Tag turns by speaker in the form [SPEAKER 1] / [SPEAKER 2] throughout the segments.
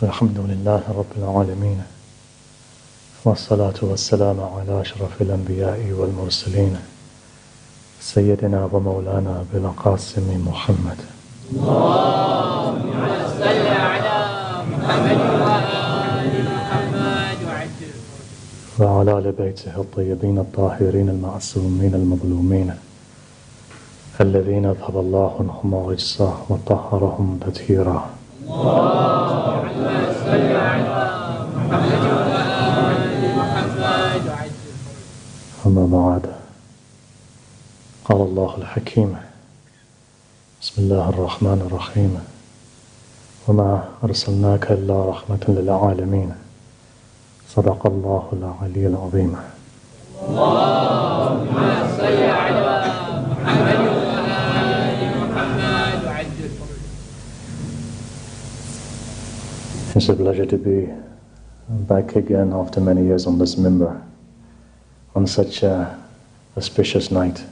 [SPEAKER 1] الحمد لله رب العالمين والصلاة والسلام على أشرف الأنبياء والمرسلين سيدنا ومولانا بالقاسم محمد
[SPEAKER 2] اللهم صل على محمد وآل محمد
[SPEAKER 1] وعلى آل بيته الطيبين الطاهرين المعصومين المظلومين الذين أذهب الله عنهم الرجس وطهرهم تطهيرا.
[SPEAKER 2] اللهم صل على محمد وآل محمد
[SPEAKER 1] أما بعد، قال الله الحكيم بسم الله الرحمن الرحيم وما أرسلناك إلا رحمة للعالمين صدق الله العلي العظيم.
[SPEAKER 2] اللهم صل على محمد وآل محمد.
[SPEAKER 1] It's a pleasure to be back again after many years on this minbar, on such a auspicious night,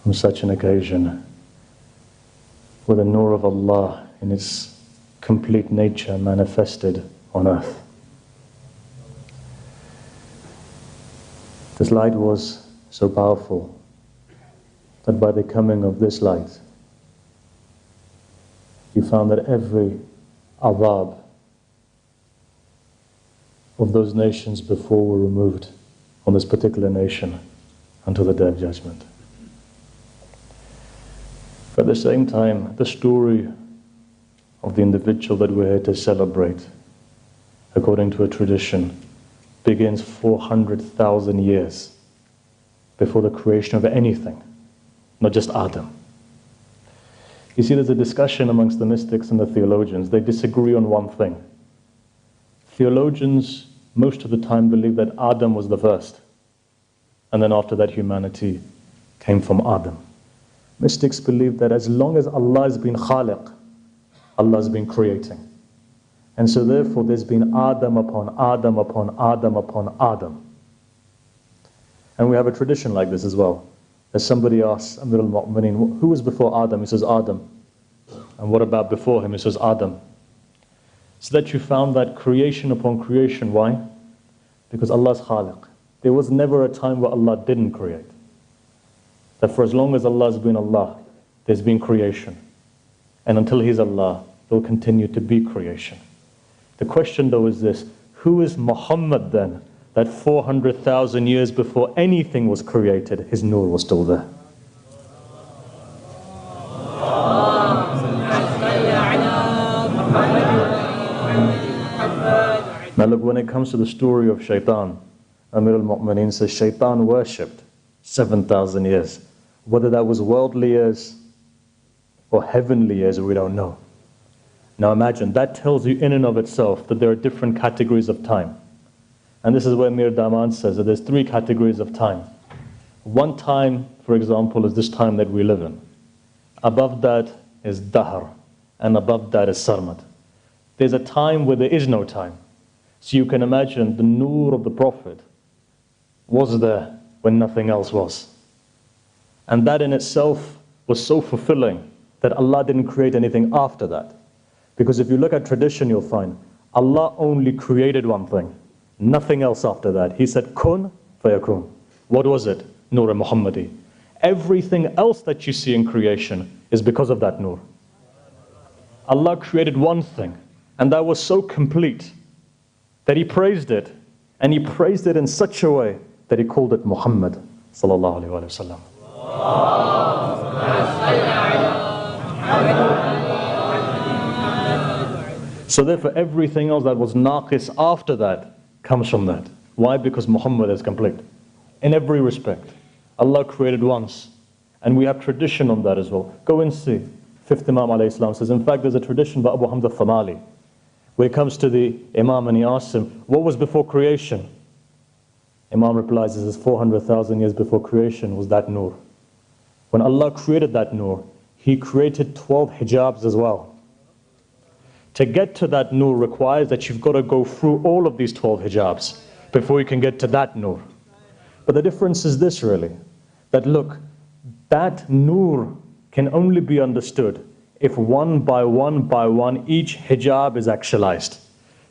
[SPEAKER 1] on such an occasion, with the nur of Allah in its complete nature manifested on earth. This light was so powerful that by the coming of this light, you found that every adab of those nations before were removed on this particular nation until the Day of Judgment. But at the same time, the story of the individual that we're here to celebrate, according to a tradition, begins 400,000 years before the creation of anything, not just Adam. You see, there's a discussion amongst the mystics and the theologians. They disagree on one thing. Theologians most of the time believe that Adam was the first, and then after that humanity came from Adam. Mystics believe that as long as Allah has been Khaliq, Allah has been creating. And so therefore there's been Adam upon Adam upon Adam upon Adam. And we have a tradition like this as well. As somebody asks Amir al-Mu'mineen, who was before Adam? He says Adam. And what about before him? He says Adam. So that you found that creation upon creation. Why? Because Allah is Khaliq. There was never a time where Allah didn't create. That for as long as Allah has been Allah, there's been creation. And until He's Allah, there will continue to be creation. The question though is this: who is Muhammad then, that 400,000 years before anything was created, his nur was still there? Now look, when it comes to the story of Shaitan, Amir al-Mu'mineen says Shaitan worshipped 7,000 years. Whether that was worldly years or heavenly years, we don't know. Now imagine, that tells you in and of itself that there are different categories of time. And this is where Mir Daman says that there's three categories of time. One time, for example, is this time that we live in. Above that is Dahr, and above that is Sarmad. There's a time where there is no time. So you can imagine the nur of the Prophet was there when nothing else was. And that in itself was so fulfilling that Allah didn't create anything after that. Because if you look at tradition, you'll find Allah only created one thing, nothing else after that. He said, Kun fayakun. What was it? Nur Muhammadi. Everything else that you see in creation is because of that nur. Allah created one thing, and that was so complete that He praised it, and He praised it in such a way that He called it Muhammad sallallahu alaihi wasallam. So therefore everything else that was naqis after that comes from that. Why? Because Muhammad is complete in every respect. Allah created once, and we have tradition on that as well. Go and see. Fifth Imam alayhi salam says, in fact there's a tradition by Abu Hamza Thamali, where it comes to the Imam and he asks him, what was before creation? Imam replies, this is 400,000 years before creation was that nur. When Allah created that nur, He created 12 hijabs as well. To get to that nur requires that you've got to go through all of these 12 hijabs before you can get to that nur. But the difference is this really, that look, that nur can only be understood if one by one each hijab is actualized.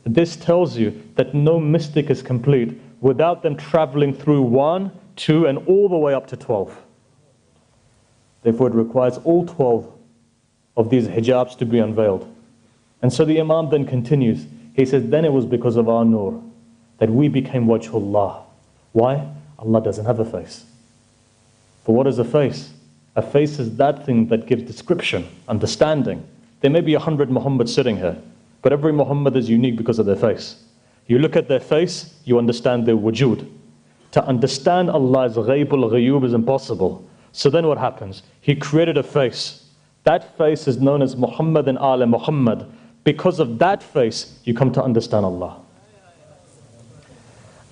[SPEAKER 1] This tells you that no mystic is complete without them traveling through 1, 2 and all the way up to 12. Therefore it requires all 12 of these hijabs to be unveiled. And so the Imam then continues. He says, then it was because of our nur that we became wajhullah. Why? Allah doesn't have a face. For what is a face? A face is that thing that gives description, understanding. There may be 100 Muhammads sitting here, but every Muhammad is unique because of their face. You look at their face, you understand their wujud. To understand Allah's ghaybul ghayub is impossible. So then what happens? He created a face. That face is known as Muhammad and Ala Muhammad. Because of that face, you come to understand Allah.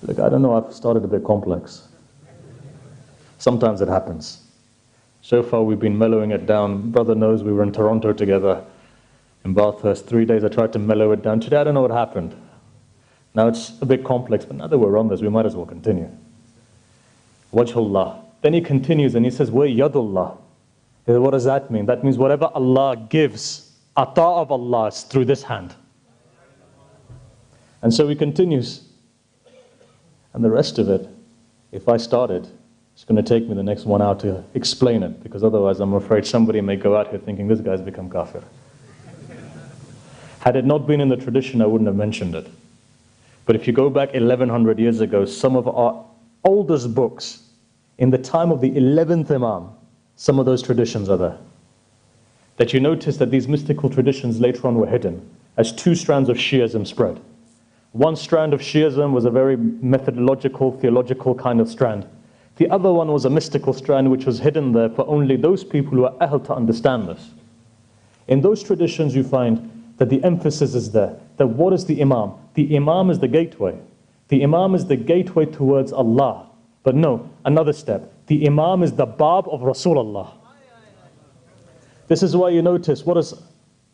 [SPEAKER 1] Look, I don't know, I've started a bit complex. Sometimes it happens. So far we've been mellowing it down. Brother knows we were in Toronto together, in Bathurst. 3 days I tried to mellow it down. Today I don't know what happened. Now it's a bit complex, but now that we're on this, we might as well continue. Wajhullah. Then he continues and he says, wa yadullah. He says, what does that mean? That means whatever Allah gives, ata of Allah is through this hand. And so he continues. And the rest of it, if I started, it's going to take me the next 1 hour to explain it, because otherwise I'm afraid somebody may go out here thinking this guy's become kafir. Had it not been in the tradition, I wouldn't have mentioned it. But if you go back 1100 years ago, some of our oldest books, in the time of the 11th Imam, some of those traditions are there. That you notice that these mystical traditions later on were hidden as 2 strands of Shi'ism spread. One strand of Shi'ism was a very methodological, theological kind of strand. The other one was a mystical strand which was hidden there for only those people who are able to understand this. In those traditions you find that the emphasis is there, that what is the Imam? The Imam is the gateway. The Imam is the gateway towards Allah. But no, another step. The Imam is the Bab of Rasulullah. This is why you notice, what does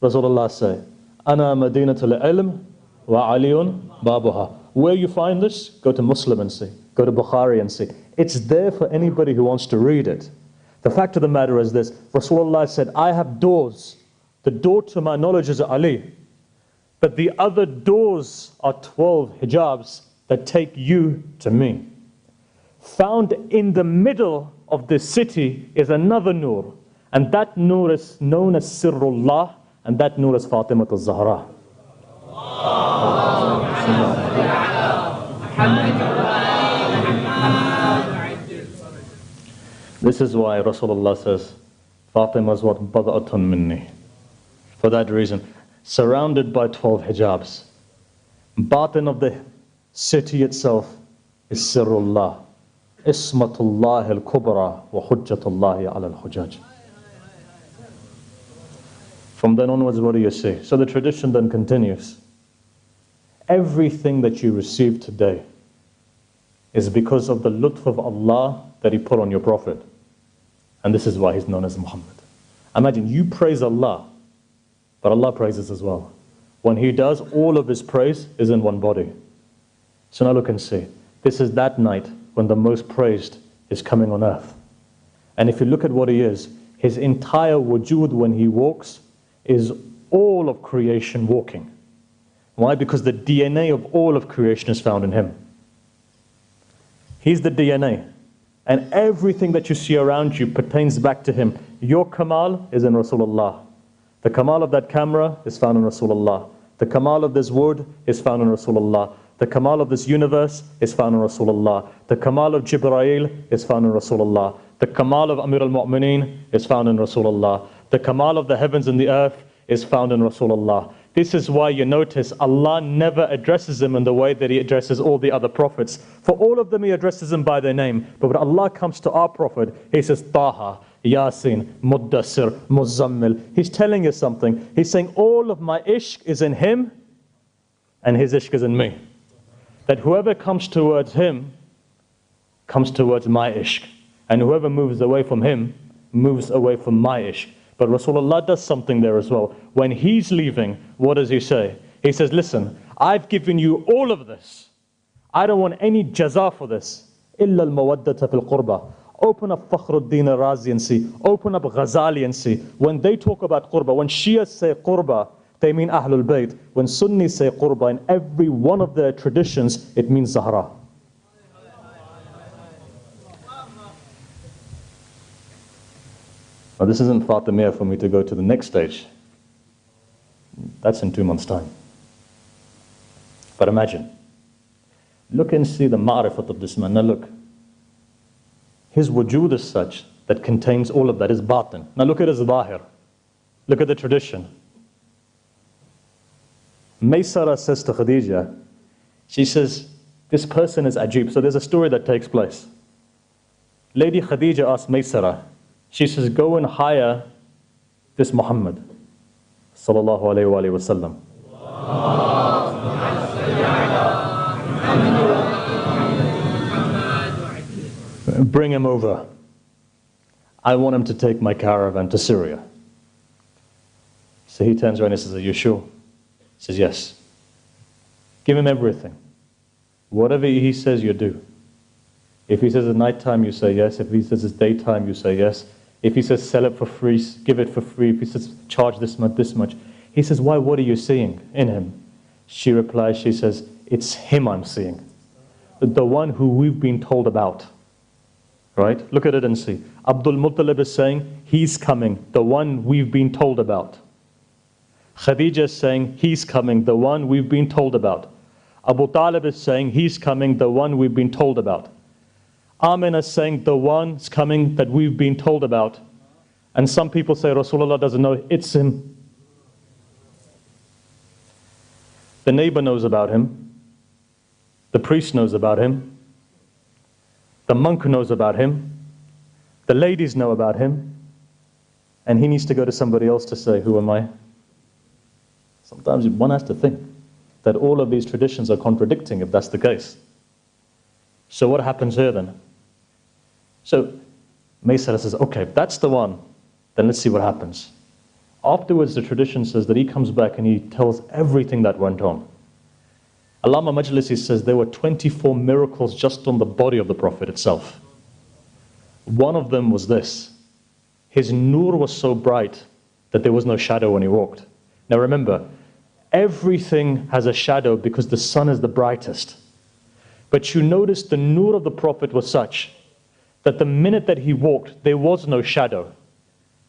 [SPEAKER 1] Rasulullah say? Ana madinatul ilm wa aliyun babuha. Where you find this? Go to Muslim and see. Go to Bukhari and see. It's there for anybody who wants to read it. The fact of the matter is this. Rasulullah said, I have doors. The door to my knowledge is Ali. But the other doors are 12 hijabs that take you to me. Found in the middle of this city is another nur. And that nur is known as Sirrullah. And that nur is Fatimah al-Zahra. This is why Rasulullah says, Fatimah is what bada'atun minni. For that reason, surrounded by 12 hijabs. Batin of the city itself is Sirrullah. Ismatullah al-Kubra wa Hujjatullahi ala al-Hujjaj. From then onwards, what do you see? So the tradition then continues. Everything that you receive today is because of the lutf of Allah that He put on your Prophet. And this is why he's known as Muhammad. Imagine, you praise Allah, but Allah praises as well. When He does, all of His praise is in one body. So now look and see. This is that night when the most praised is coming on earth. And if you look at what He is, His entire wujud when He walks is all of creation walking. Why? Because the DNA of all of creation is found in Him. He's the DNA. And everything that you see around you pertains back to Him. Your kamal is in Rasulullah. The kamal of that camera is found in Rasulullah. The kamal of this wood is found in Rasulullah. The kamal of this universe is found in Rasulullah. The kamal of Jibreel is found in Rasulullah. The kamal of Amir al-Mu'mineen is found in Rasulullah. The kamal of the heavens and the earth is found in Rasulullah. This is why you notice Allah never addresses Him in the way that He addresses all the other prophets. For all of them He addresses them by their name. But when Allah comes to our prophet, He says, Taha, Yasin, Muddassir, Muzammil. He's telling you something. He's saying all of my ishq is in Him and His ishq is in me. That whoever comes towards Him comes towards my ishq. And whoever moves away from Him moves away from my ishq. But Rasulullah does something there as well. When He's leaving, what does He say? He says, listen, I've given you all of this. I don't want any jaza for this. إِلَّا الْمَوَدَّةَ فِي الْقُرْبَةِ. Open up Fakhruddin Razi and see. Open up Ghazali and see. When they talk about qurba, when Shias say qurba, they mean Ahlul Bayt. When Sunnis say qurba, in every one of their traditions, it means Zahra. Now this isn't Fatimiyya for me to go to the next stage. That's in 2 months' time. But imagine. Look and see the ma'rifat of this man. Now look. His wujood is such that contains all of that, is batin. Now look at his zahir. Look at the tradition. Maysara says to Khadija, she says, this person is ajib. So there's a story that takes place. Lady Khadija asked Maysara, she says, go and hire this Muhammad sallallahu alayhi wa sallam. Bring him over. I want him to take my caravan to Syria. So he turns around and says, are you sure? He says, yes. Give him everything. Whatever he says, you do. If he says it's nighttime, you say yes. If he says it's daytime, you say yes. If he says sell it for free, give it for free. If he says charge this much. He says, why, what are you seeing in him? She replies, she says, it's him I'm seeing. The one who we've been told about. Right? Look at it and see. Abdul Muttalib is saying, he's coming, the one we've been told about. Khadija is saying, he's coming, the one we've been told about. Abu Talib is saying, he's coming, the one we've been told about. Amina is saying, the one's coming that we've been told about. And some people say, Rasulullah doesn't know, it's him. The neighbor knows about him. The priest knows about him. The monk knows about him. The ladies know about him. And he needs to go to somebody else to say, who am I? Sometimes one has to think that all of these traditions are contradicting if that's the case. So what happens here then? So Maysara says, okay, if that's the one, then let's see what happens. Afterwards, the tradition says that he comes back and he tells everything that went on. Allama Majlisi says there were 24 miracles just on the body of the Prophet itself. One of them was this. His nur was so bright that there was no shadow when he walked. Now remember, everything has a shadow because the sun is the brightest. But you notice the nur of the Prophet was such that the minute that he walked, there was no shadow.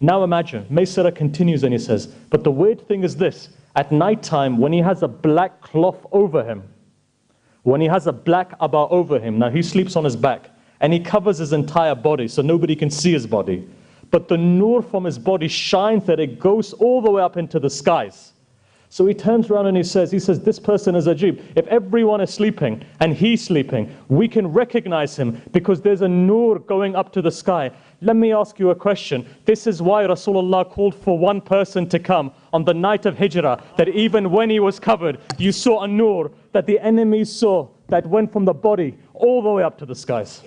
[SPEAKER 1] Now imagine, Maysara continues and he says, but the weird thing is this, at night time when he has a black cloth over him, when he has a black abba over him, now he sleeps on his back and he covers his entire body so nobody can see his body. But the nur from his body shines that it goes all the way up into the skies. So he turns around and he says, this person is ajib. If everyone is sleeping and he's sleeping, we can recognize him because there's a nur going up to the sky. Let me ask you a question. This is why Rasulullah called for one person to come on the night of Hijrah, that even when he was covered, you saw a nur that the enemies saw that went from the body all the way up to the skies.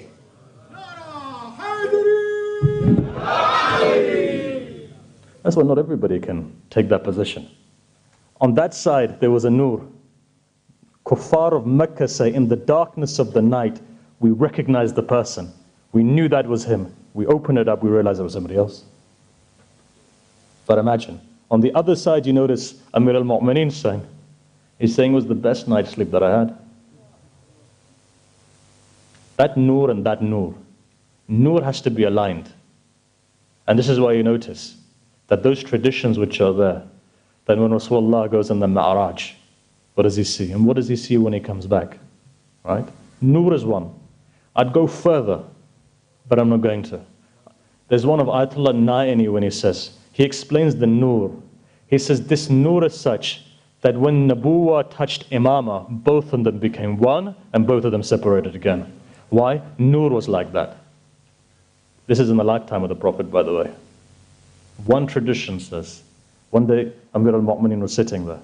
[SPEAKER 1] That's why not everybody can take that position. On that side, there was a nur. Kuffar of Mecca say, in the darkness of the night, we recognized the person. We knew that was him. We opened it up, we realized it was somebody else. But imagine, on the other side, you notice Amir al-Mu'mineen saying, he's saying it was the best night's sleep that I had. That nur and that nur. Nur has to be aligned. And this is why you notice that those traditions which are there, that when Rasulullah goes on the Mi'raj, what does he see? And what does he see when he comes back? Right? Nur is one. I'd go further, but I'm not going to. There's one of Ayatollah Naini when he says, he explains the nur. He says this nur is such that when Nabuwa touched Imama, both of them became one and both of them separated again. Why? Nur was like that. This is in the lifetime of the Prophet, by the way. One tradition says, one day Amir al-Mu'mineen was sitting there.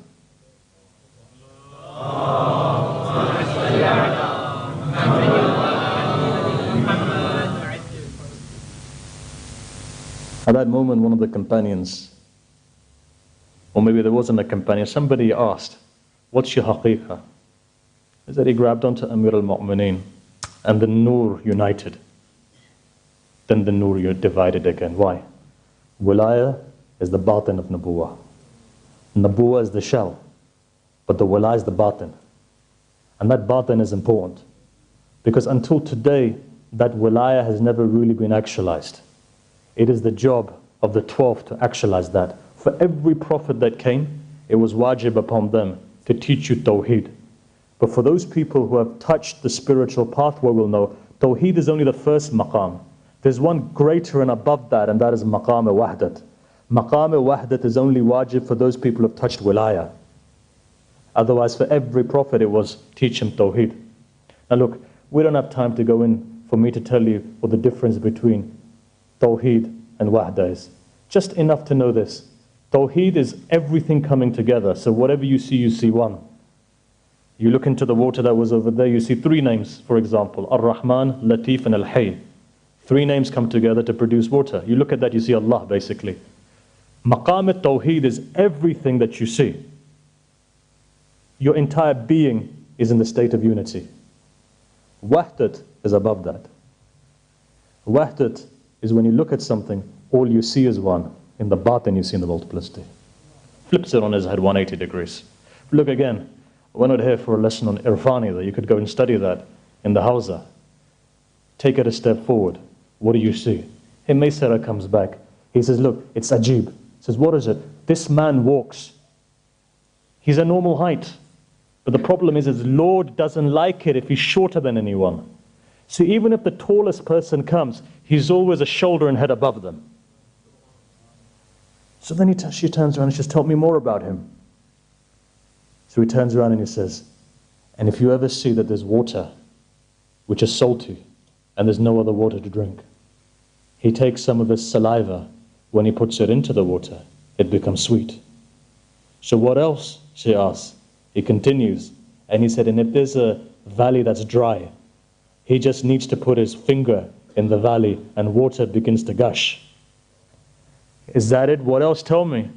[SPEAKER 1] At that moment, one of the companions, or maybe there wasn't a companion, somebody asked, what's your haqiqah? He said he grabbed onto Amir al-Mu'mineen and the nur united. then the nur, you're divided again. Why? Wilaya is the batin of Nubuwah. Nubuwah is the shell, but the wilaya is the batin. And that batin is important, because until today, that wilaya has never really been actualized. It is the job of the 12 to actualize that. For every prophet that came, it was wajib upon them to teach you Tawheed. But for those people who have touched the spiritual pathway will know, Tawheed is only the first maqam. There's one greater and above that, and that is maqam wahdat. Maqam wahdat is only wajib for those people who have touched wilaya. Otherwise, for every prophet, it was teach him Tawheed. Now look, we don't have time to go in for me to tell you what the difference between Tawheed and Wahda is. Just enough to know this. Tawheed is everything coming together. So whatever you see one. You look into the water that was over there, you see three names, for example. Ar-Rahman, Latif, and Al-Hayy. Three names come together to produce water. You look at that, you see Allah, basically. Maqam al-Tawheed is everything that you see. Your entire being is in the state of unity. Wahdat is above that. Wahdat is when you look at something, all you see is one. In the batin you see in the multiplicity. Flips it on his head 180 degrees. Look again. We're not here for a lesson on Irfani that you could go and study that in the Hawza. Take it a step forward. What do you see? Maysara comes back. He says, look, it's Ajib. He says, what is it? This man walks. He's a normal height. But the problem is his Lord doesn't like it if he's shorter than anyone. So even if the tallest person comes, he's always a shoulder and head above them. So then she turns around and says, tell me more about him. So he turns around and he says, and if you ever see that there's water which is salty and there's no other water to drink, he takes some of his saliva. When he puts it into the water, it becomes sweet. So what else? She asks. He continues, and he said, and if there's a valley that's dry, he just needs to put his finger in the valley and water begins to gush. Is that it? What else? Tell me.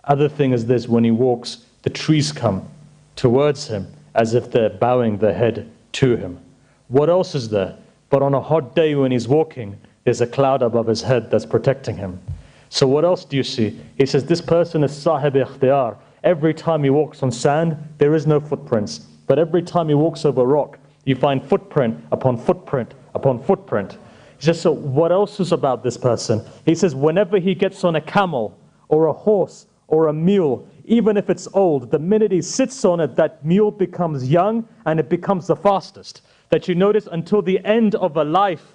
[SPEAKER 1] Other thing is this, when he walks, the trees come towards him as if they're bowing their head to him. What else is there? But on a hot day when he's walking, there's a cloud above his head that's protecting him. So what else do you see? He says this person is sahib ikhtiyar. Every time he walks on sand, there is no footprints. But every time he walks over rock, you find footprint upon footprint upon footprint. He says, so what else is about this person? He says, whenever he gets on a camel or a horse or a mule, even if it's old, the minute he sits on it, that mule becomes young and it becomes the fastest. That you notice until the end of a life,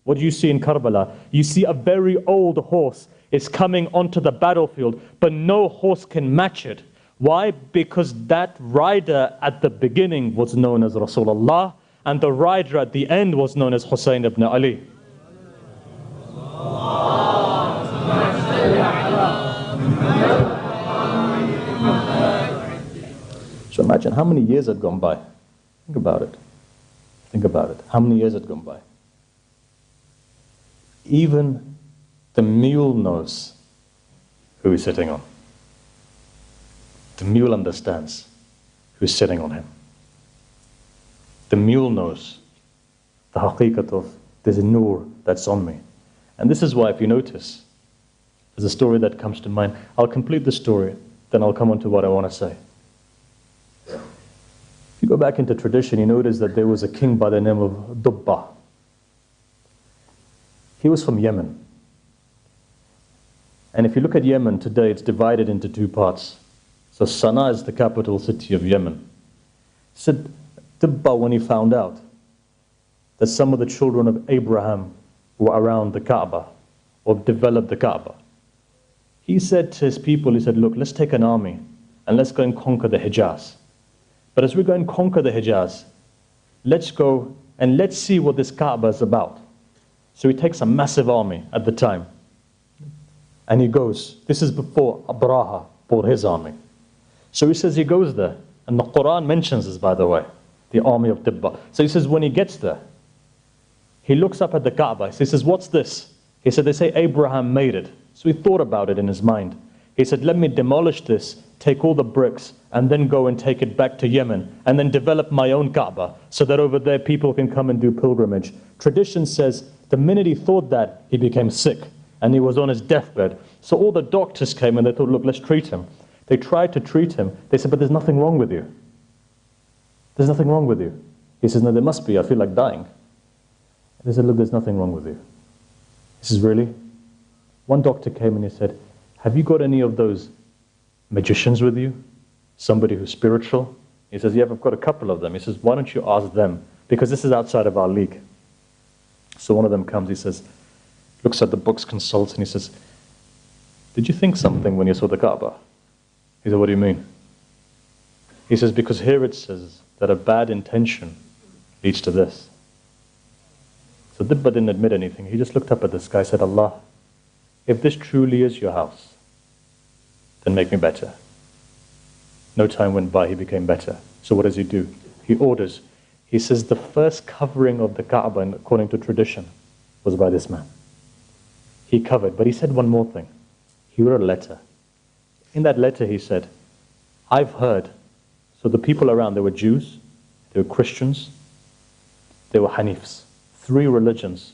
[SPEAKER 1] what do you see in Karbala? You see a very old horse is coming onto the battlefield, but no horse can match it. Why? Because that rider at the beginning was known as Rasulullah, and the rider at the end was known as Hussein ibn Ali. So imagine how many years had gone by. Think about it. Think about it. How many years had gone by? Even the mule knows who he's sitting on. The mule understands who's sitting on him. The mule knows the haqiqat of there's a nur that's on me. And this is why, if you notice, there's a story that comes to mind. I'll complete the story, then I'll come on to what I want to say. If you go back into tradition, you notice that there was a king by the name of Dubba. He was from Yemen. And if you look at Yemen today, it's divided into two parts. So Sana'a is the capital city of Yemen. Said Dubba, when he found out that some of the children of Abraham were around the Kaaba, or developed the Kaaba, he said to his people, he said, look, let's take an army and let's go and conquer the Hijaz. But as we go and conquer the Hijaz, let's go and let's see what this Kaaba is about. So he takes a massive army at the time. And he goes, this is before Abraha brought his army. So he says he goes there. And the Quran mentions this, by the way, the army of Dubba. So he says when he gets there, he looks up at the Kaaba. He says, what's this? He said, they say Abraham made it. So he thought about it in his mind. He said, let me demolish this, take all the bricks, and then go and take it back to Yemen, and then develop my own Kaaba, so that over there people can come and do pilgrimage. Tradition says the minute he thought that, he became sick, and he was on his deathbed. So all the doctors came and they thought, look, let's treat him. They tried to treat him. They said, but there's nothing wrong with you. There's nothing wrong with you. He says, no, there must be. I feel like dying. They said, look, there's nothing wrong with you. He says, really? One doctor came and he said, have you got any of those magicians with you? Somebody who's spiritual? He says, yeah, I've got a couple of them. He says, why don't you ask them? Because this is outside of our league. So one of them comes, he says, looks at the books, consults, and he says, did you think something when you saw the Kaaba? He said, what do you mean? He says, because here it says that a bad intention leads to this. So Dibba didn't admit anything. He just looked up at the sky and said, Allah, if this truly is your house, then make me better. No time went by, he became better. So what does he do? He orders. He says the first covering of the Kaaba, according to tradition, was by this man. He covered, but he said one more thing. He wrote a letter. In that letter he said, I've heard, so the people around, there were Jews, there were Christians, there were Hanifs, 3 religions,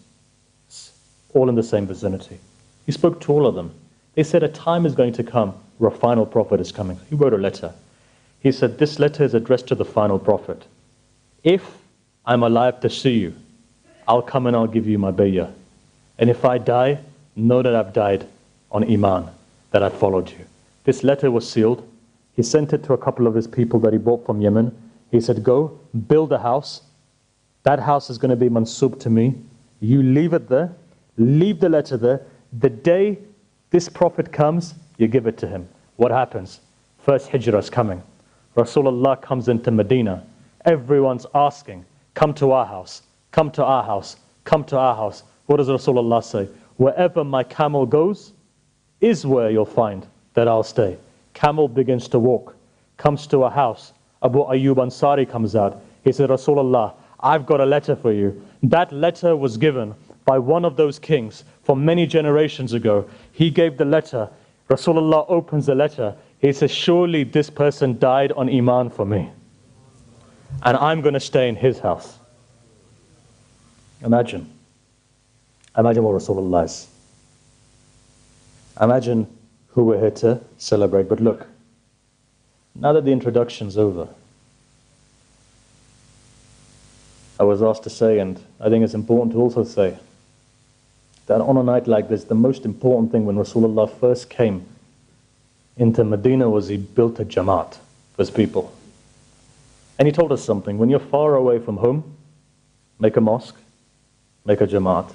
[SPEAKER 1] all in the same vicinity. He spoke to all of them. They said a time is going to come where a final prophet is coming. He wrote a letter. He said, this letter is addressed to the final prophet. If I'm alive to see you, I'll come and I'll give you my bayah. And if I die, know that I've died on Iman, that I followed you. This letter was sealed. He sent it to a couple of his people that he bought from Yemen. He said, go, build a house. That house is going to be mansub to me. You leave it there. Leave the letter there. The day this prophet comes, you give it to him. What happens? First hijrah is coming. Rasulullah comes into Medina. Everyone's asking, come to our house, come to our house, come to our house. What does Rasulullah say? Wherever my camel goes is where you'll find that I'll stay. Camel begins to walk, comes to a house. Abu Ayyub Ansari comes out. He said, Rasulullah, I've got a letter for you. That letter was given by one of those kings from many generations ago. He gave the letter. Rasulullah opens the letter. He says, surely this person died on Iman for me. And I'm going to stay in his house. Imagine. Imagine what Rasulullah is. Imagine who we're here to celebrate. But look, now that the introduction's over, I was asked to say, and I think it's important to also say, that on a night like this, the most important thing when Rasulullah first came into Medina was he built a Jamaat for his people. And he told us something. When you're far away from home, make a mosque, make a Jamaat,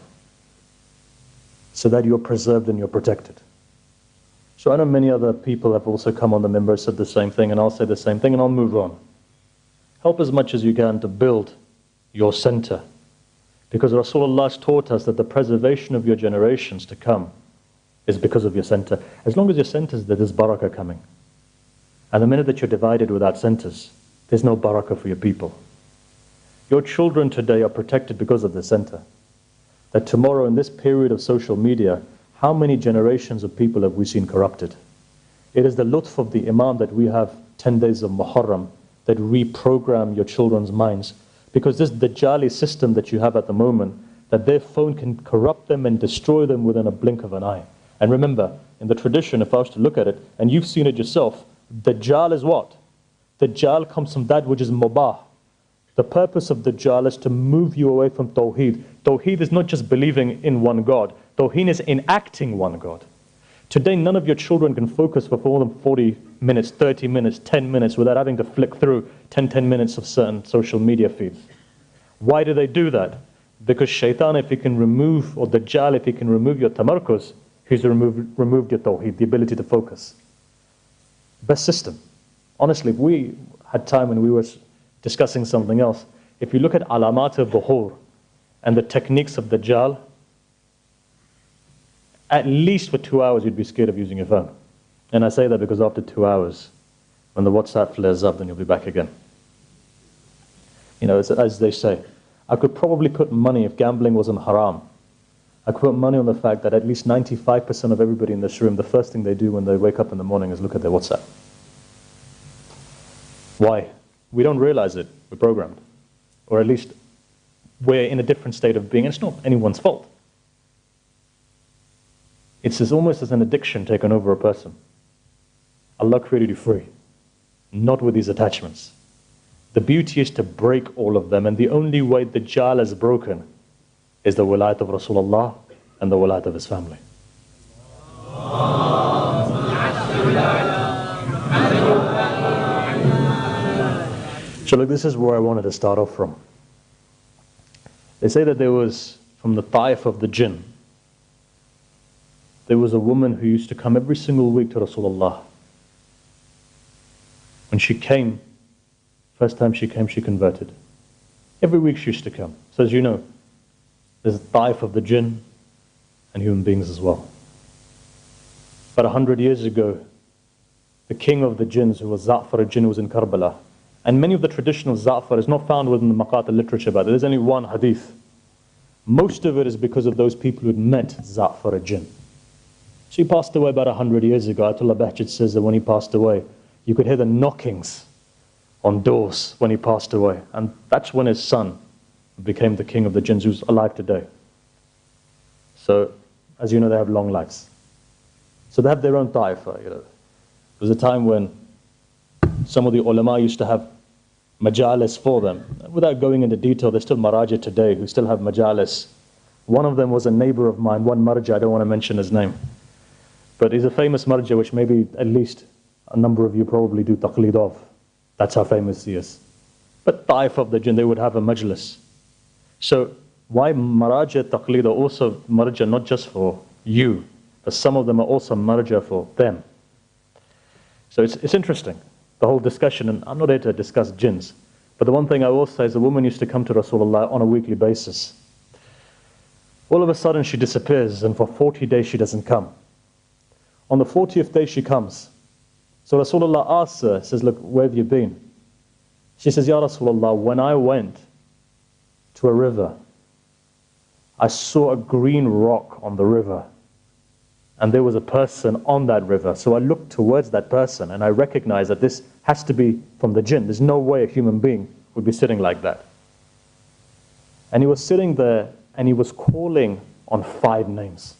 [SPEAKER 1] so that you're preserved and you're protected. So I know many other people have also come on the minbar and said the same thing, and I'll say the same thing, and I'll move on. Help as much as you can to build your center. Because Rasulullah has taught us that the preservation of your generations to come is because of your center. As long as your center is there, there's barakah coming. And the minute that you're divided without centers, there's no barakah for your people. Your children today are protected because of the center. That tomorrow in this period of social media, how many generations of people have we seen corrupted? It is the lutf of the Imam that we have 10 days of Muharram that reprogram your children's minds. Because this Dajjali system that you have at the moment, that their phone can corrupt them and destroy them within a blink of an eye. And remember, in the tradition, if I was to look at it, and you've seen it yourself, Dajjal is what? Dajjal comes from that which is mubah. The purpose of Dajjal is to move you away from Tawheed. Tawheed is not just believing in one God. Tawheed is enacting one God. Today, none of your children can focus for more than 40 minutes, 30 minutes, 10 minutes without having to flick through 10 minutes of certain social media feeds. Why do they do that? Because Shaitan, if he can remove, or Dajjal, if he can remove your tamarkus, he's removed your Tawheed, the ability to focus. Best system. Honestly, if we had time when we were discussing something else, if you look at alamat al-buhur and the techniques of Dajjal, at least for 2 hours you'd be scared of using your phone. And I say that because after 2 hours, when the WhatsApp flares up, then you'll be back again. You know, as they say, I could probably put money, if gambling wasn't haram, I could put money on the fact that at least 95% of everybody in this room, the first thing they do when they wake up in the morning is look at their WhatsApp. Why? We don't realize it. We're programmed. Or at least we're in a different state of being. And it's not anyone's fault. It's almost as an addiction taken over a person. Allah created you free, not with these attachments. The beauty is to break all of them, and the only way the Dajjal is broken is the wilayat of Rasulullah and the wilayat of his family. So look, this is where I wanted to start off from. They say that there was, from the Taif of the jinn, there was a woman who used to come every single week to Rasulullah. When she came, first time she came, she converted. Every week she used to come. So as you know, there's a Taif of the jinn and human beings as well. About 100 years ago, the king of the jinns, who was Za'far al-Jinn, was in Karbala. And many of the traditional Za'far is not found within the Maqat literature about it. There's only one hadith. Most of it is because of those people who had met Za'far al-Jinn. So he passed away about 100 years ago. Ayatollah Bahjat says that when he passed away, you could hear the knockings on doors when he passed away. And that's when his son became the king of the jinns, who's alive today. So, as you know, they have long lives. So they have their own ta'ifa, you know. There was a time when some of the ulama used to have majalis for them. Without going into detail, there's still marajah today who still have majalis. One of them was a neighbor of mine, one marja, I don't want to mention his name. But he's a famous marja, which maybe at least a number of you probably do taqleed of. That's how famous he is. But Taif of the jinn, they would have a majlis. So why marja taqleed are also marja not just for you, but some of them are also marja for them. So it's interesting, the whole discussion, and I'm not here to discuss jinns. But the one thing I will say is a woman used to come to Rasulullah on a weekly basis. All of a sudden she disappears, and for 40 days she doesn't come. On the 40th day she comes. So Rasulullah asks her, says, look, where have you been? She says, Ya Rasulullah, when I went to a river, I saw a green rock on the river, and there was a person on that river. So I looked towards that person, and I recognized that this has to be from the jinn. There's no way a human being would be sitting like that. And he was sitting there, and he was calling on 5 names.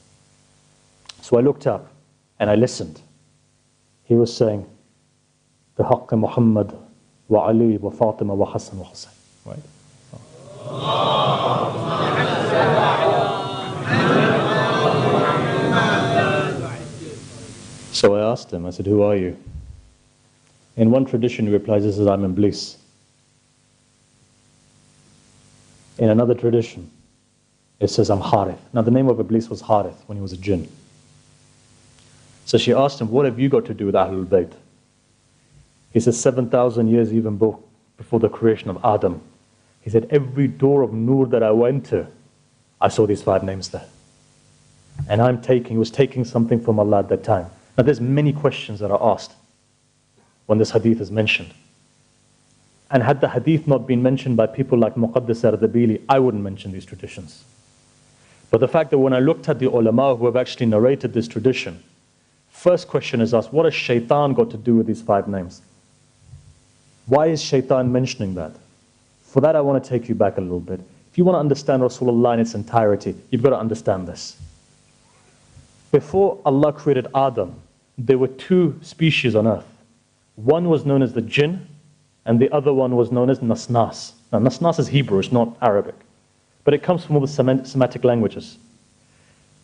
[SPEAKER 1] So I looked up, and I listened. He was saying, بِحَقِّ Muhammad wa Ali wa Fatima wa Hassan wa Hussein. Right? So I asked him, I said, who are you? In one tradition he replies, he says, I'm Iblis. In another tradition, it says, I'm Harith. Now the name of Iblis was Harith when he was a jinn. So she asked him, what have you got to do with Ahlul Bayt? He says, 7,000 years even before the creation of Adam. He said, every door of Nur that I went to, I saw these 5 names there. And he was taking something from Allah at that time. Now there's many questions that are asked when this hadith is mentioned. And had the hadith not been mentioned by people like Muqaddas al-Dabili, I wouldn't mention these traditions. But the fact that when I looked at the ulama who have actually narrated this tradition, first question is asked, what has shaitan got to do with these 5 names? Why is shaitan mentioning that? For that I want to take you back a little bit. If you want to understand Rasulullah in its entirety, you've got to understand this. Before Allah created Adam, there were 2 species on earth. One was known as the jinn, and the other one was known as nasnas. Now nasnas is Hebrew, it's not Arabic. But it comes from all the Semitic languages.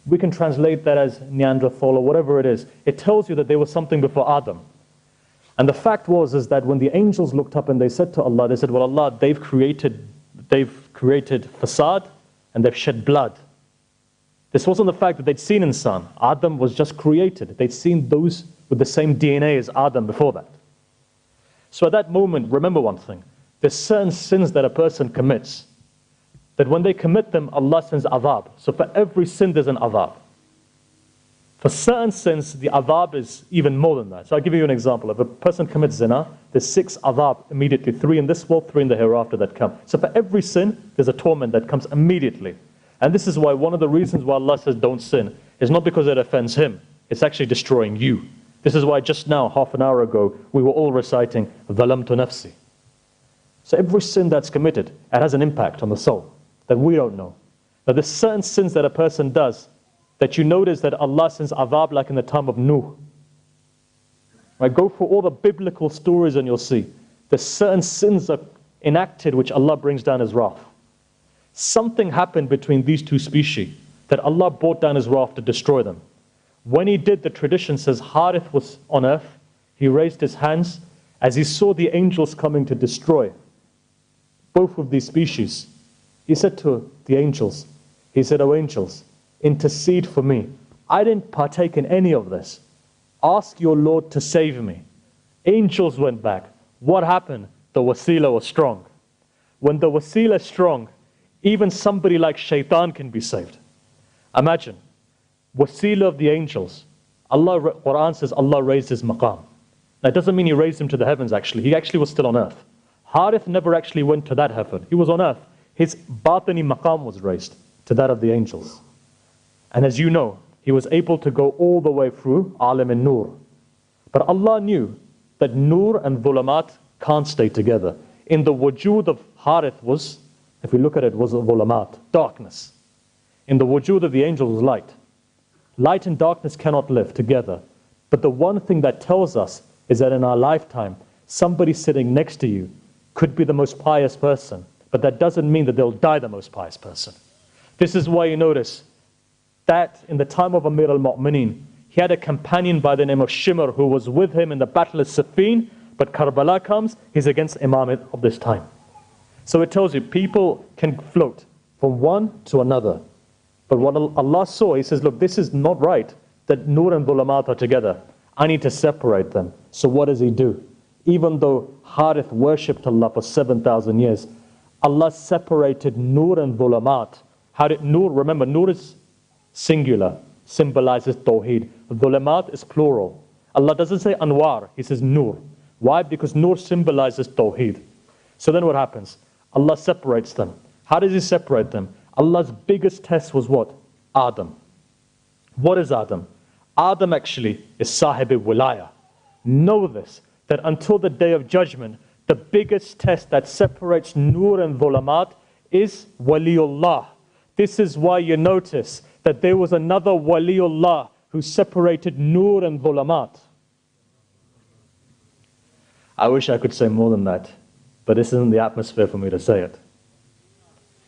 [SPEAKER 1] We can translate that as Neanderthal or whatever it is. It tells you that there was something before Adam. And the fact is that when the angels looked up and they said to Allah, they said, well Allah, they've created fasad and they've shed blood. This wasn't the fact that they'd seen insan. Adam was just created. They'd seen those with the same DNA as Adam before that. So at that moment, remember one thing. There's certain sins that a person commits, that when they commit them, Allah sends adhab. So for every sin, there's an adhab. For certain sins, the adhab is even more than that. So I'll give you an example. If a person commits zina, there's 6 adhab immediately, 3 in this world, 3 in the hereafter that come. So for every sin, there's a torment that comes immediately. And this is why one of the reasons why Allah says don't sin is not because it offends Him. It's actually destroying you. This is why just now, half an hour ago, we were all reciting ظَلَمْتُ نَفْسِي. So every sin that's committed, it has an impact on the soul that we don't know. Now there's certain sins that a person does that you notice that Allah sends adhab like in the time of Nuh. Right? Go through all the biblical stories and you'll see there's certain sins are enacted which Allah brings down His wrath. Something happened between these two species that Allah brought down His wrath to destroy them. When He did, the tradition says Harith was on earth. He raised his hands as he saw the angels coming to destroy both of these species. He said to the angels, he said, "O angels, intercede for me. I didn't partake in any of this. Ask your Lord to save me." Angels went back. What happened? The wasila was strong. When the wasila is strong, even somebody like shaitan can be saved. Imagine, wasila of the angels. Quran says Allah raised his maqam. Now it doesn't mean He raised him to the heavens actually. He actually was still on earth. Harith never actually went to that heaven. He was on earth. His batini maqam was raised to that of the angels. And as you know, he was able to go all the way through Alim and Nur. But Allah knew that Nur and Dhulamat can't stay together. In the wujud of Harith was, if we look at it, was Dhulamat, darkness. In the wujud of the angels was light. Light and darkness cannot live together. But the one thing that tells us is that in our lifetime, somebody sitting next to you could be the most pious person, but that doesn't mean that they'll die the most pious person. This is why you notice that in the time of Amir al-Mu'mineen, he had a companion by the name of Shimr who was with him in the battle of Siffin, but Karbala comes, he's against Imam of this time. So it tells you people can float from one to another. But what Allah saw, He says, look, this is not right that Nur and Dhulamat are together. I need to separate them. So what does He do? Even though Harith worshipped Allah for 7,000 years, Allah separated Nur and Dhulamat. How did Nur, remember, Nur is singular, symbolizes Tawheed. Dhulamat is plural. Allah doesn't say Anwar, He says Nur. Why? Because Nur symbolizes Tawheed. So then what happens? Allah separates them. How does He separate them? Allah's biggest test was what? Adam. What is Adam? Adam actually is Sahib Wilaya. Know this, that until the day of judgment, the biggest test that separates Nur and Dhulamat is Waliullah. This is why you notice that there was another Waliullah who separated Nur and Dhulamat. I wish I could say more than that, but this isn't the atmosphere for me to say it.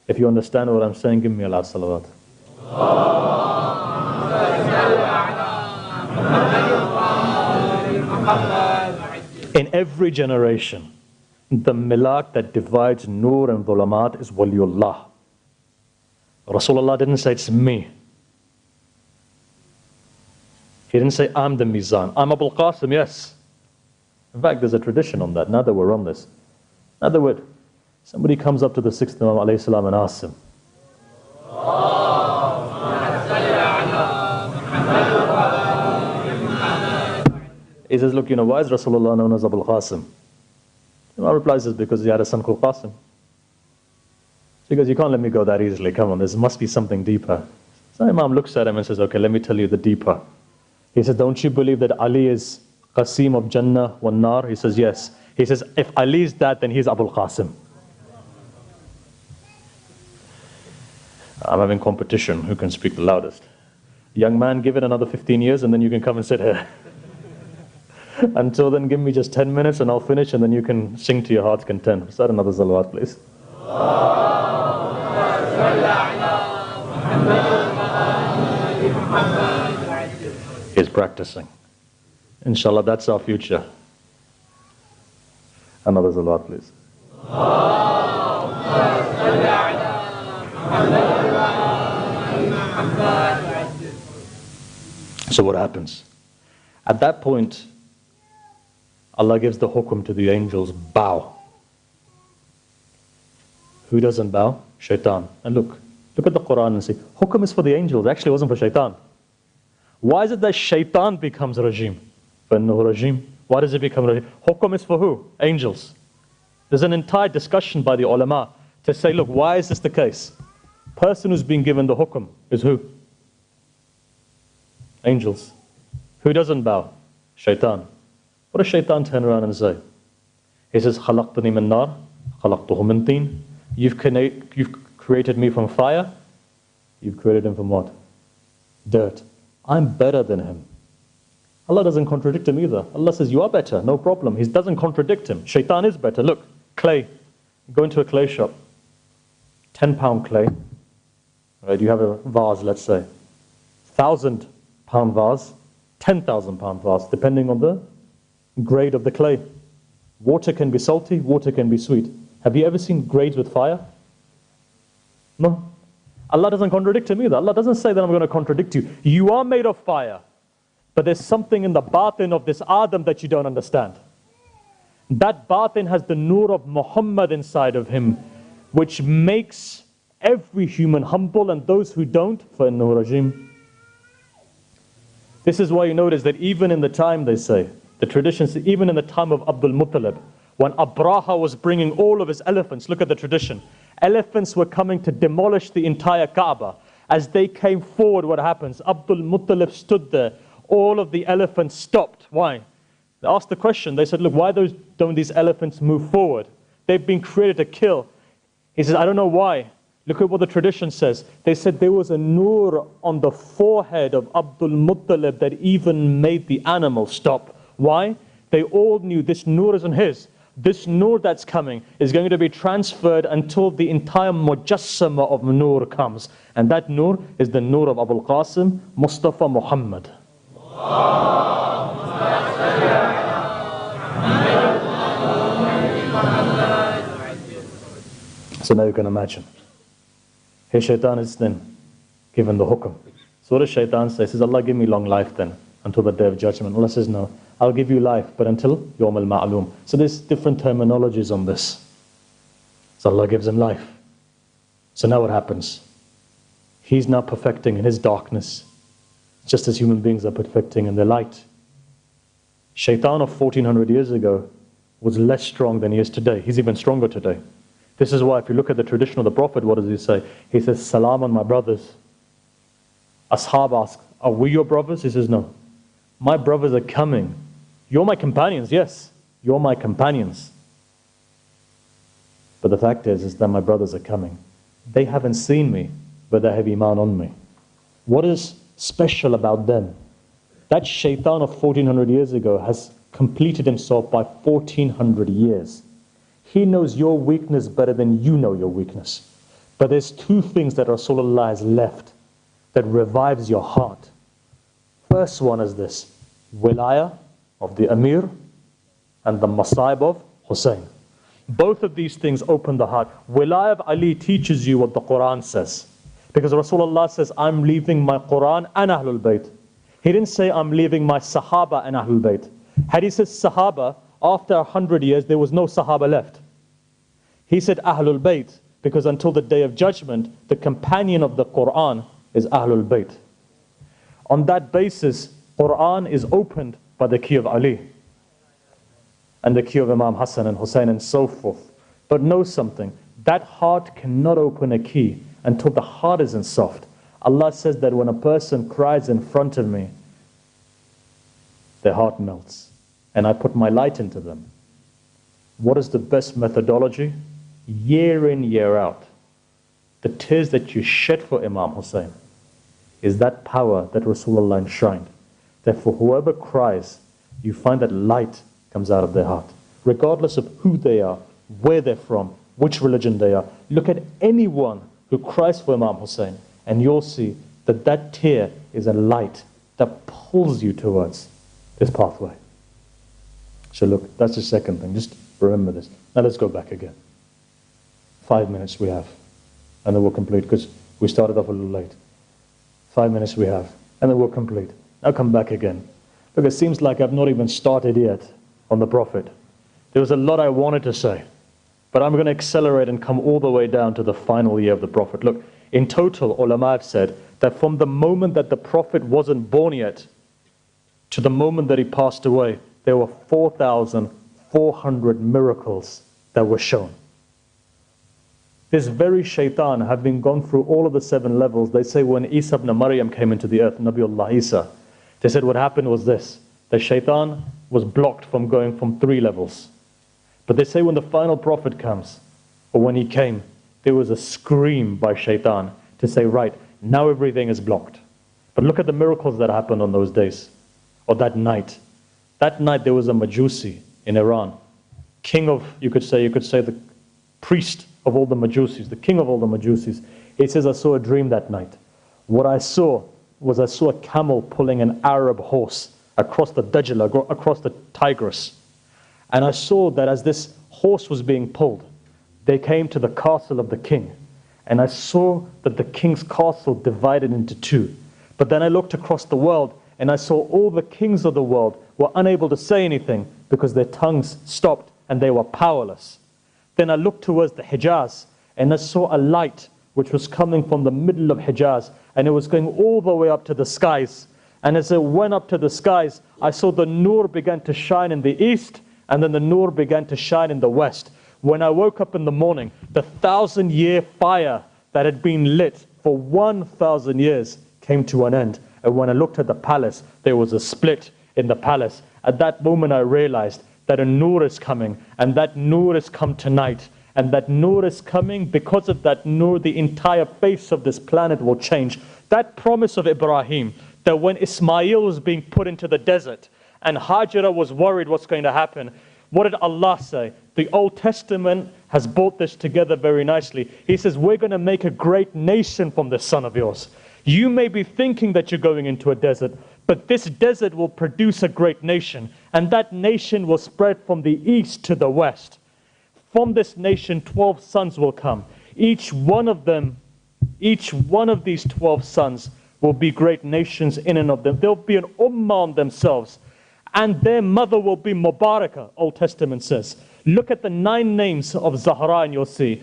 [SPEAKER 1] If you understand what I'm saying, give me a loud salawat. In every generation, the milak that divides Nur and Dhulamat is Waliullah. Rasulullah didn't say it's me. He didn't say I'm the Mizan. I'm Abul Qasim, yes. In fact, there's a tradition on that, now that we're on this. In other words, somebody comes up to the 6th Imam alayhi salam and asks him, he says, look, why is Rasulullah known as Abul Qasim? Imam replies, it's because he had a son called Qasim. He goes, you can't let me go that easily, come on, there must be something deeper. So Imam looks at him and says, okay, let me tell you the deeper. He says, don't you believe that Ali is Qasim of Jannah wa Nar? He says, yes. He says, if Ali is that, then he's Abul Qasim. I'm having competition, who can speak the loudest? Young man, give it another 15 years and then you can come and sit here. Until then, give me just 10 minutes and I'll finish and then you can sing to your heart's content. Start another salawat, please. He's practicing. Inshallah, that's our future. Another salawat, please. So what happens? At that point, Allah gives the hukum to the angels, bow. Who doesn't bow? Shaitan. And look at the Quran and see, hukum is for the angels, actually it wasn't for shaitan. Why is it that shaitan becomes rajim? Rajim. Why does it become rajim? Hukum is for who? Angels. There's an entire discussion by the ulama to say, look, why is this the case? Person who's being given the hukum is who? Angels. Who doesn't bow? Shaitan. What does Shaitan turn around and say? He says, خَلَقْتَنِي مِن نَارٍ خَلَقْتُهُ مِن طِينٍ. You've created me from fire. You've created him from what? Dirt. I'm better than him. Allah doesn't contradict him either. Allah says, you are better, no problem. He doesn't contradict him. Shaitan is better. Look, clay. Go into a clay shop. 10-pound clay. Right, you have a vase, let's say. 1,000-pound vase, 10,000-pound vase, depending on the grade of the clay. Water can be salty, water can be sweet. Have you ever seen grades with fire? No. Allah doesn't contradict him either. Allah doesn't say that I'm going to contradict you. You are made of fire. But there's something in the batin of this Adam that you don't understand. That batin has the nur of Muhammad inside of him, which makes every human humble, and those who don't, فَإِنَّهُ رَجِيمٌ. This is why you notice that even in the time, they say, the traditions, even in the time of Abdul Muttalib, when Abraha was bringing all of his elephants, look at the tradition. Elephants were coming to demolish the entire Kaaba. As they came forward, what happens? Abdul Muttalib stood there. All of the elephants stopped. Why? They asked the question. They said, look, why don't these elephants move forward? They've been created to kill. He says, I don't know why. Look at what the tradition says. They said there was a nur on the forehead of Abdul Muttalib that even made the animal stop. Why? They all knew this nur isn't his. This nur that's coming is going to be transferred until the entire mujassama of nur comes. And that nur is the nur of Abul Qasim, Mustafa Muhammad. So now you can imagine. Here Shaitan is then given the hukam. So what does Shaitan say? He says, Allah give me long life then, until the day of judgment. Allah says, no, I'll give you life, but until Yawm al-Ma'loom. So there's different terminologies on this. So Allah gives him life. So now what happens? He's now perfecting in his darkness, just as human beings are perfecting in their light. Shaitan of 1400 years ago was less strong than he is today. He's even stronger today. This is why if you look at the tradition of the Prophet, what does he say? He says, Salam on my brothers. Ashab ask, are we your brothers? He says, no. My brothers are coming. You're my companions, yes. You're my companions. But the fact is that my brothers are coming. They haven't seen me, but they have Iman on me. What is special about them? That Shaitan of 1400 years ago has completed himself by 1400 years. He knows your weakness better than you know your weakness. But there's two things that Rasulullah has left that revives your heart. First one is this, Wilaya of the Amir and the Masaib of Hussein. Both of these things open the heart. Wilaya of Ali teaches you what the Quran says. Because Rasulullah says, I'm leaving my Quran and Ahlul Bayt. He didn't say, I'm leaving my Sahaba and Ahlul Bayt. Had he said Sahaba, after 100 years, there was no Sahaba left. He said Ahlul Bayt, because until the day of judgment, the companion of the Quran is Ahlul Bayt. On that basis, Quran is opened by the key of Ali and the key of Imam Hassan and Hussein and so forth. But know something, that heart cannot open a key until the heart isn't soft. Allah says that when a person cries in front of me, their heart melts and I put my light into them. What is the best methodology? Year in, year out. The tears that you shed for Imam Hussein is that power that Rasulullah enshrined. That for whoever cries, you find that light comes out of their heart. Regardless of who they are, where they're from, which religion they are. Look at anyone who cries for Imam Hussein and you'll see that that tear is a light that pulls you towards this pathway. So look, that's the second thing. Just remember this. Now let's go back again. 5 minutes we have, and then we'll complete, because we started off a little late. 5 minutes we have, and then we'll complete. Now come back again, because it seems like I've not even started yet on the Prophet. There was a lot I wanted to say, but I'm going to accelerate and come all the way down to the final year of the Prophet. Look, in total, ulama have said that from the moment that the Prophet wasn't born yet to the moment that he passed away, there were 4,400 miracles that were shown. This very Shaitan, having gone through all of the 7 levels, they say when Isa ibn Maryam came into the earth, Nabiullah Isa, they said what happened was this, that Shaitan was blocked from going from 3 levels. But they say when the final prophet comes, or when he came, there was a scream by Shaitan to say, right, now everything is blocked. But look at the miracles that happened on those days, or that night. That night there was a Majusi in Iran, king of, you could say the priest of all the Majusis, the king of all the Majusis. He says, I saw a dream that night. What I saw was I saw a camel pulling an Arab horse across the Dajjal, across the Tigris. And I saw that as this horse was being pulled, they came to the castle of the king. And I saw that the king's castle divided into 2. But then I looked across the world and I saw all the kings of the world were unable to say anything because their tongues stopped and they were powerless. Then I looked towards the Hijaz and I saw a light which was coming from the middle of Hijaz, and it was going all the way up to the skies. And as it went up to the skies, I saw the nur began to shine in the east, and then the nur began to shine in the west. When I woke up in the morning, the 1,000-year fire that had been lit for 1,000 years came to an end. And when I looked at the palace, there was a split in the palace. At that moment I realized that a nur is coming, and that nur has come tonight. And that nur is coming. Because of that nur, the entire face of this planet will change. That promise of Ibrahim, that when Ismail was being put into the desert and Hajara was worried what's going to happen, what did Allah say? The Old Testament has brought this together very nicely. He says, we're going to make a great nation from this son of yours. You may be thinking that you're going into a desert, but this desert will produce a great nation, and that nation will spread from the east to the west. From this nation, 12 sons will come. Each one of these 12 sons will be great nations in and of them. They'll be an ummah on themselves. And their mother will be Mubarakah, Old Testament says. Look at the 9 names of Zahra and you'll see.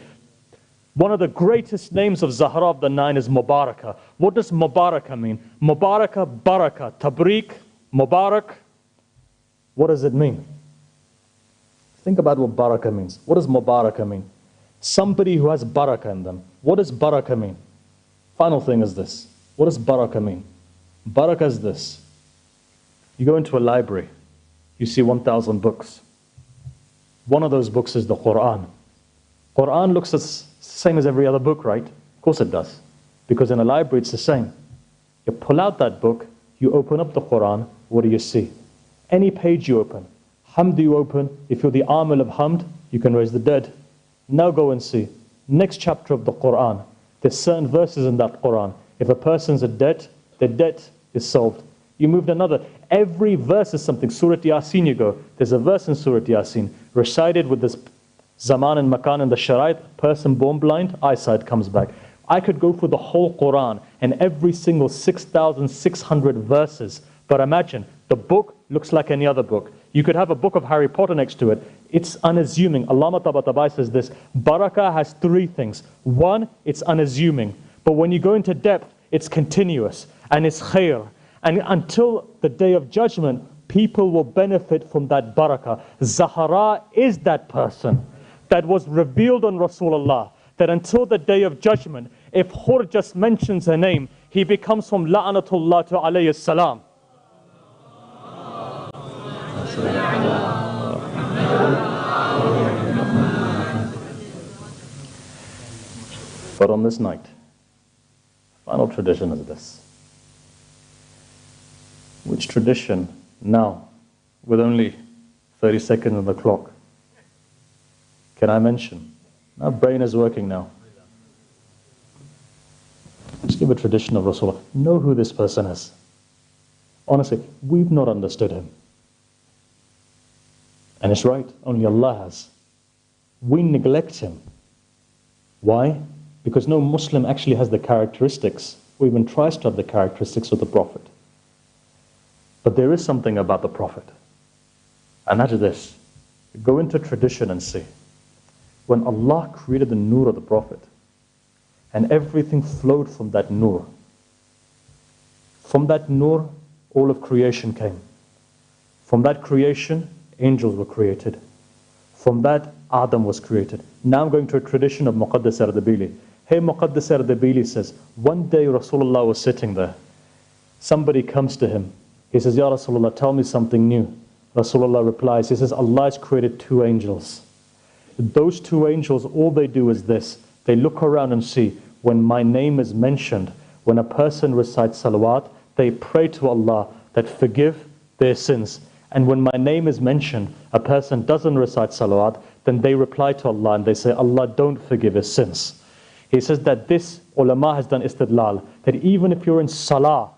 [SPEAKER 1] One of the greatest names of Zahra of the 9 is Mubarakah. What does Mubarakah mean? Mubarakah, Barakah, Tabrik, Mubarak. What does it mean? Think about what barakah means. What does mubarakah mean? Somebody who has barakah in them. What does barakah mean? Final thing is this. What does barakah mean? Barakah is this. You go into a library, you see 1,000 books. One of those books is the Quran. Quran looks the same as every other book, right? Of course it does. Because in a library it's the same. You pull out that book, you open up the Quran, what do you see? Any page you open. Hamd you open, if you're the Amil of Hamd, you can raise the dead. Now go and see. Next chapter of the Quran. There's certain verses in that Quran. If a person's a debt, the debt is solved. You moved another. Every verse is something. Surah Yasin you go. There's a verse in Surah Yasin recited with this Zaman and Makan and the Sharait. Person born blind, eyesight comes back. I could go through the whole Quran and every single 6,600 verses. But imagine, the book looks like any other book. You could have a book of Harry Potter next to it. It's unassuming. Allama Tabatabai says this. Barakah has 3 things. 1, it's unassuming. But when you go into depth, it's continuous. And it's khair. And until the day of judgment, people will benefit from that barakah. Zahra is that person that was revealed on Rasulullah. That until the day of judgment, if Hur just mentions her name, he becomes from La'anatullah to alayhi salam. But on this night, final tradition is this. Which tradition now, with only 30 seconds on the clock, can I mention? My brain is working now. Just give a tradition of Rasulullah. Know who this person is. Honestly, we've not understood him. And it's right, only Allah has. We neglect him. Why? Because no Muslim actually has the characteristics, or even tries to have the characteristics of the Prophet. But there is something about the Prophet. And that is this. Go into tradition and see. When Allah created the nur of the Prophet, and everything flowed from that nur. From that nur, all of creation came. From that creation, angels were created. From that, Adam was created. Now I'm going to a tradition of Muqaddas Ardabili. Hey, Muqaddas Ardabili says, one day Rasulullah was sitting there. Somebody comes to him He says, Ya Rasulullah, tell me something new. Rasulullah replies, he says, Allah has created two angels. Those two angels, all they do is this. They look around and see, when my name is mentioned, when a person recites salawat, they pray to Allah that forgive their sins. And when my name is mentioned, a person doesn't recite salawat, then they reply to Allah and they say, Allah, don't forgive his sins. He says that this ulama has done istidlal, that even if you're in salah,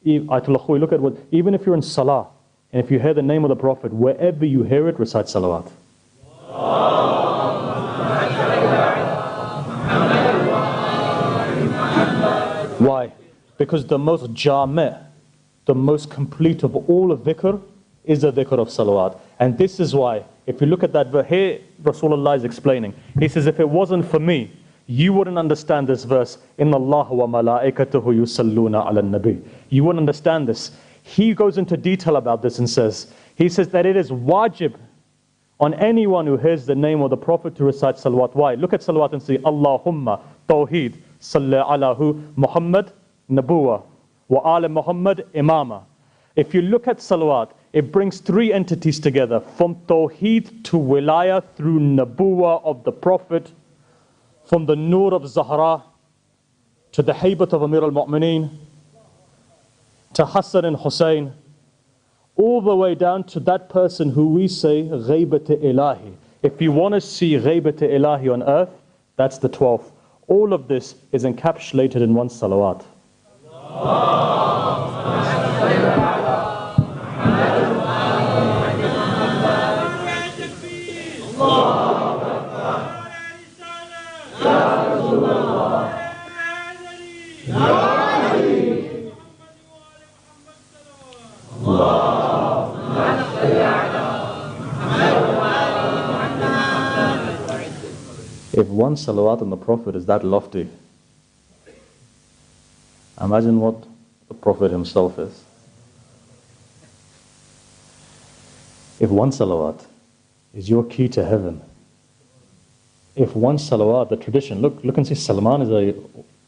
[SPEAKER 1] look at what, even if you're in salah, and if you hear the name of the Prophet, wherever you hear it, recite salawat. Why? Because the most jami', the most complete of all of dhikr is the dhikr of salawat. And this is why, if you look at that verse, here Rasulullah is explaining. He says, if it wasn't for me, you wouldn't understand this verse. Inna Allah wa malaikatahu yusalluna ala nabi. You wouldn't understand this. He goes into detail about this and says, he says that it is wajib on anyone who hears the name of the Prophet to recite salawat. Why? Look at salawat and say, Allahumma tawheed, salli alahu Muhammad nabuwa, wa ala Muhammad imama. If you look at salawat, it brings three entities together, from tawheed to wilayah through nabuwa of the Prophet, from the nur of Zahra to the haybat of Amir al-Mu'mineen, to Hassan and Hussein, all the way down to that person who we say ghaybat ilahi. If you want to see ghaybat ilahi on earth, that's the 12th. All of this is encapsulated in one salawat. If one salawat on the Prophet is that lofty, imagine what the Prophet himself is. If one salawat is your key to heaven, if one salawat, the tradition, look and see, Salman is the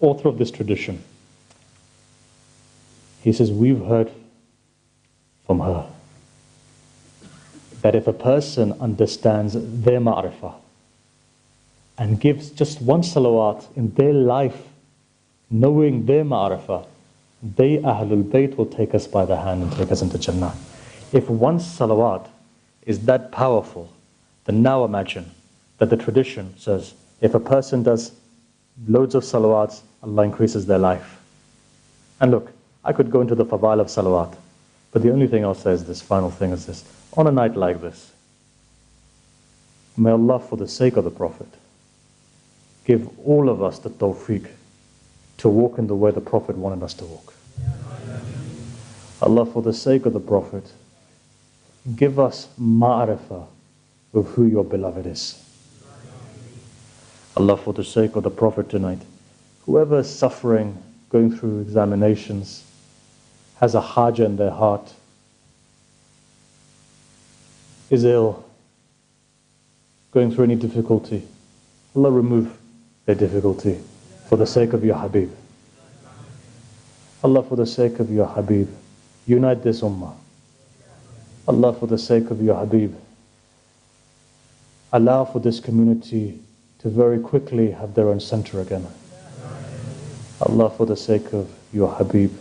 [SPEAKER 1] author of this tradition. He says, we've heard from her that if a person understands their ma'rifah and gives just one salawat in their life, knowing their ma'rifah, they, Ahlul Bayt, will take us by the hand and take us into Jannah. If one salawat is that powerful, then now imagine that the tradition says, if a person does loads of salawats, Allah increases their life. And look, I could go into the fadail of salawat, but the only thing I'll say is this, final thing is this. On a night like this, may Allah, for the sake of the Prophet, give all of us the tawfiq to walk in the way the Prophet wanted us to walk. Allah, for the sake of the Prophet, give us ma'rifah of who your beloved is. Allah, for the sake of the Prophet tonight, whoever is suffering, going through examinations, has a haja in their heart, is ill, going through any difficulty, Allah, remove their difficulty for the sake of your Habib. Allah, for the sake of your Habib, unite this ummah. Allah, for the sake of your Habib, allow for this community to very quickly have their own center again. Allah, for the sake of your Habib,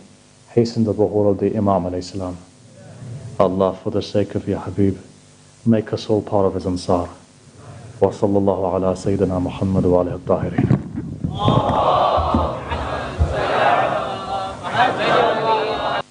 [SPEAKER 1] hasten the zuhur of the Imam alayhi salam. Allah, for the sake of your Habib, make us all part of his ansar. Wa sallallahu ala Sayyidina Muhammad wa alihi at-tahirin.